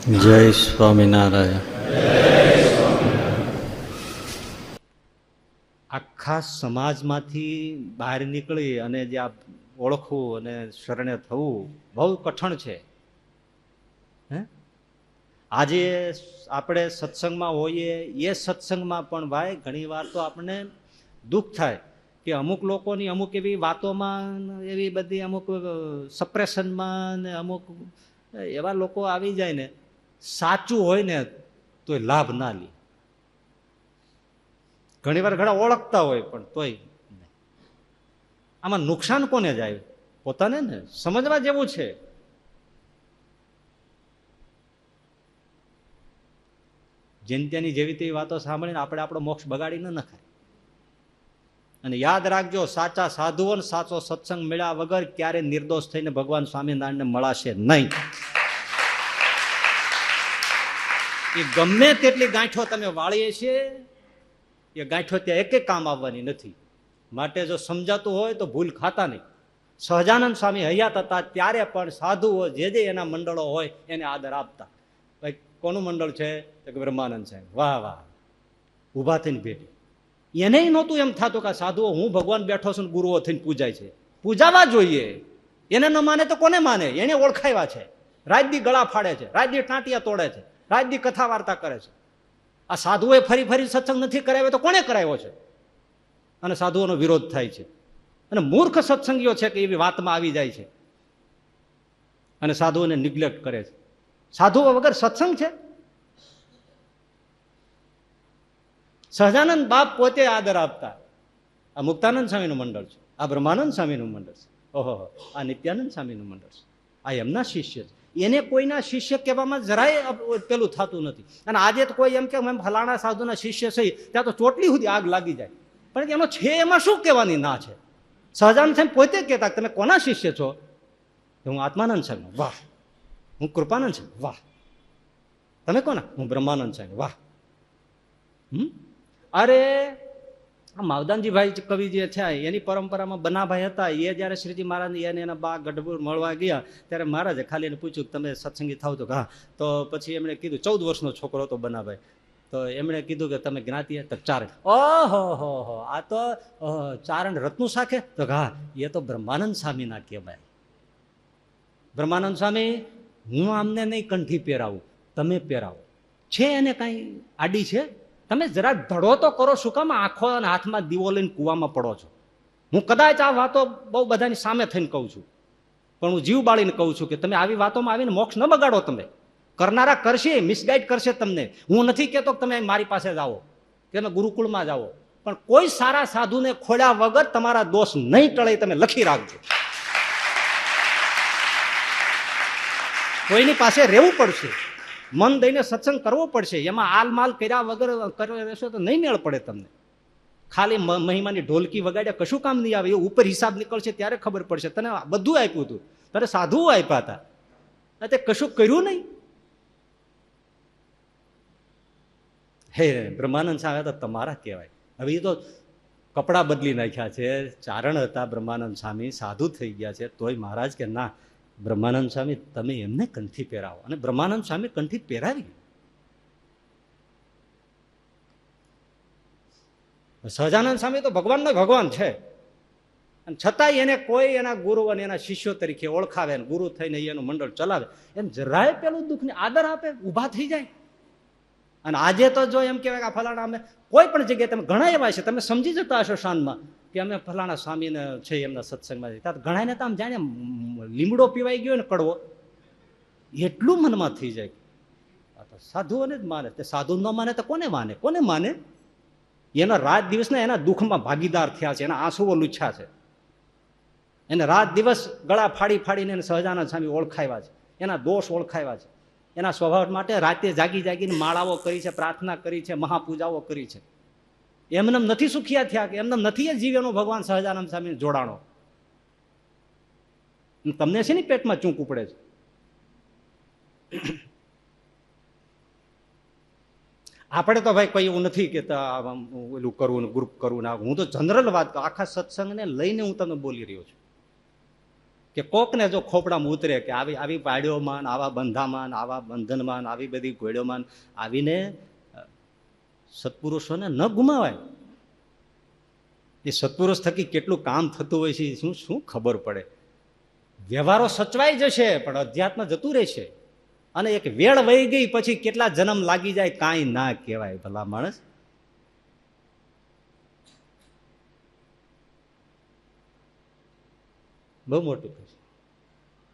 જય સ્વામિનારાયણ. આખા સમાજમાંથી બહાર નીકળી અને જે આ ઓળખવું અને શરણે થવું બહુ કઠણ છે. હે આજે આપણે સત્સંગમાં હોઈએ, એ સત્સંગમાં પણ ભાઈ ઘણી વાર તો આપણને દુઃખ થાય કે અમુક લોકોની અમુક એવી વાતોમાં, એવી બધી અમુક સપ્રેશનમાં ને અમુક એવા લોકો આવી જાય ને, સાચું હોય ને તોય લાભ ના લે. ઘણી વાર ઘણા ઓળખતા હોય પણ તોય આમાં નુકસાન કોને જાય? પોતાને ને. સમજવા જેવું છે. જેન ત્યાંની જેવી તેવી વાતો સાંભળીને આપણે આપણો મોક્ષ બગાડી ન નખાય. અને યાદ રાખજો, સાચા સાધુઓ ને સાચો સત્સંગ મળ્યા વગર ક્યારે નિર્દોષ થઈને ભગવાન સ્વામિનારાયણને મળાશે નહીં. એ ગમે તેટલી ગાંઠો તમે વાળીએ છીએ, એ ગાંઠો ત્યાં એક કામ આવવાની નથી. માટે જો સમજાતું હોય તો ભૂલ ખાતા નહીં. સહજાનંદ સ્વામી હયાત હતા ત્યારે પણ સાધુઓ જે એના મંડળો હોય એને આદર આપતા. ભાઈ કોનું મંડળ છે? તો કે બ્રહ્માનંદ સાહેબ. વાહ વાહ, ઉભા થઈને ભેટી. એને નહોતું એમ થતું કે સાધુઓ હું ભગવાન બેઠો છું, ગુરુઓ થઈને પૂજાય છે. પૂજાવા જોઈએ. એને ન માને તો કોને માને? એને ઓળખાવ્યા છે. રાજદી ગળા ફાડે છે, રાજદી ટાંટિયા તોડે છે, રાજદી કથા વાર્તા કરે છે. આ સાધુઓએ ફરી ફરી સત્સંગ નથી કરાવ્યો તો કોને કરાવ્યો છે? અને સાધુઓનો વિરોધ થાય છે. અને મૂર્ખ સત્સંગીઓ છે કે એવી વાતમાં આવી જાય છે અને સાધુઓને નિગ્લેક્ટ કરે છે. સાધુઓ વગર સત્સંગ છે? સહજાનંદ બાપ પોતે આદર આપતા. આ મુક્તાનંદ સ્વામીનું મંડળ છે, આ બ્રહ્માનંદ સ્વામીનું મંડળ છે, ઓહો, આ નિત્યાનંદ સ્વામીનું મંડળ છે, આ એમના શિષ્ય છે. એને કોઈના શિષ્ય કહેવામાં જરાય પેલું થતું નથી. અને આજે તો કોઈ એમ કે ફલાણા સાધુના શિષ્ય છે, ત્યાં તો ચોટલી સુધી આગ લાગી જાય. પણ એનો છે એમાં શું કહેવાની ના છે? સહજાનંદ સાહેબ પોતે કહેતા તમે કોના શિષ્ય છો? હું આત્માનંદ સાહેબ. વાહ. હું કૃપાનંદ સાહેબ. વાહ. તમે કોના? હું બ્રહ્માનંદ સાહેબ. વાહ. અરે આ માવદાનજીભાઈ કવિ જે છે એની પરંપરામાં બનાભાઈ હતા. એ જયારે શ્રીજી મહારાજ એને એના બા ગઢપુર મળવા ગયા ત્યારે મહારાજે ખાલી એને પૂછ્યું તમે સત્સંગી થાવ? તો હા. તો પછી એમણે કીધું 14 વર્ષનો છોકરો હતો બનાભાઈ. તો એમણે કીધું કે તમે જ્ઞાતિ? તો ચારણ. ઓહો, આ તો ચારણ રત્નું શાખે? તો હા, એ તો બ્રહ્માનંદ સ્વામી ના કહેવાય. બ્રહ્માનંદ સ્વામી હું આમને નહીં કંઠી પહેરાવું, તમે પહેરાવો. છે એને કઈ આડી છે? તમે જરા ધડો તો કરો. શું કામ આંખો અને હાથમાં દીવો લઈને કૂવામાં પડો છો? હું કદાચ આ વાતો બહુ બધાની સામે થઈને કહું છું, પણ હું જીવ બાળીને કહું છું કે તમે આવી વાતોમાં આવીને મોક્ષ ન બગાડો. તમે કરનારા કરશે, મિસગાઈડ કરશે તમને. હું નથી કહેતો કે તમે મારી પાસે જ આવો, કે તમે ગુરુકુળમાં જાઓ, પણ કોઈ સારા સાધુને ખોલ્યા વગર તમારા દોષ નહીં ટળે. તમે લખી રાખજો. કોઈની પાસે રહેવું પડશે, મન દઈને સત્સંગ કરવો પડશે. એમાં આલમાલ કર્યા વગર રહેશો તો નહીં મેળ પડે તમને. ખાલી મહિમાની ઢોલકી વગાડ્યા કશું કામ નહીં આવે. એ ઉપર હિસાબ નીકળશે ત્યારે ખબર પડશે. તને બધું આપ્યું હતું, તારે સાધુઓ આપ્યા હતા, તે કશું કર્યું નહીં. હે બ્રહ્માનંદ સાહેબ તો તમારા કહેવાય. હવે એ તો કપડા બદલી નાખ્યા છે. ચારણ હતા બ્રહ્માનંદ સ્વામી, સાધુ થઈ ગયા છે. તોય મહારાજ કે ના, બ્રહ્માનંદ સ્વામી તમે એમને કંઠી પહેરાવો. અને બ્રહ્માનંદ સ્વામી કંઠી પહેરાવી. સહજાનંદ સ્વામી તો ભગવાનનો ભગવાન છે, અને છતાંય એને કોઈ એના ગુરુ અને એના શિષ્યો તરીકે ઓળખાવે, ગુરુ થઈને એનું મંડળ ચલાવે. એમ જરાય પેલું દુઃખ ને આદર આપે, ઉભા થઈ જાય. અને આજે તો જો એમ કહેવાય કે ફલાણા અમે કોઈ પણ જગ્યાએ તમે ઘણા એવા છે, તમે સમજી જતા હશો શાનમાં કે અમે ફલાણા સ્વામીને છે એમના સત્સંગમાં. ઘણાને તો આમ જાણે લીમડો પીવાઈ ગયો ને કડવો, એટલું મનમાં થઈ જાય. સાધુઓને જ માને. તે સાધુ ન માને તો કોને માને? કોને માને? એના રાત દિવસના એના દુઃખમાં ભાગીદાર થયા છે, એના આંસુઓ લૂછ્યા છે. એને રાત દિવસ ગળા ફાડી ફાડીને એને સહજાનંદ સ્વામી ઓળખાવ્યા છે, એના દોષ ઓળખાવ્યા છે. એના સ્વભાવ માટે રાતે જાગી જાગીને માળાઓ કરી છે, પ્રાર્થના કરી છે, મહાપૂજાઓ કરી છે. એમને નથી સુખિયા થયા કે એમને નથી જીવ્યનો ભગવાન સહજાનંદ સ્વામી જોડાણો. તમને છે ને પેટમાં ચૂંક ઉપડે છે. આપણે તો ભાઈ કોઈ એવું નથી કે ઓલું કરવું, ગ્રુપ કરવું. હું તો જનરલ વાત, આખા સત્સંગને લઈને હું તમને બોલી રહ્યો છું. કે કોકને જો ખોપડામાં ઉતરે કે આવી આવી પાડ્યોમાં આવા બંધામાં આવા બંધનમાં આવી બધી ઘોડ્યોમાં આવીને સત્પુરુષોને ન ગુમાવાય. એ સત્પુરુષ થકી કેટલું કામ થતું હોય છે શું શું ખબર પડે. વ્યવહારો સચવાઈ જશે પણ અધ્યાત્મ જતું રહેશે. અને એક વેળ વહી ગઈ પછી કેટલા જન્મ લાગી જાય કાંઈ ના કહેવાય ભલા માણસ. બહુ મોટું થશે.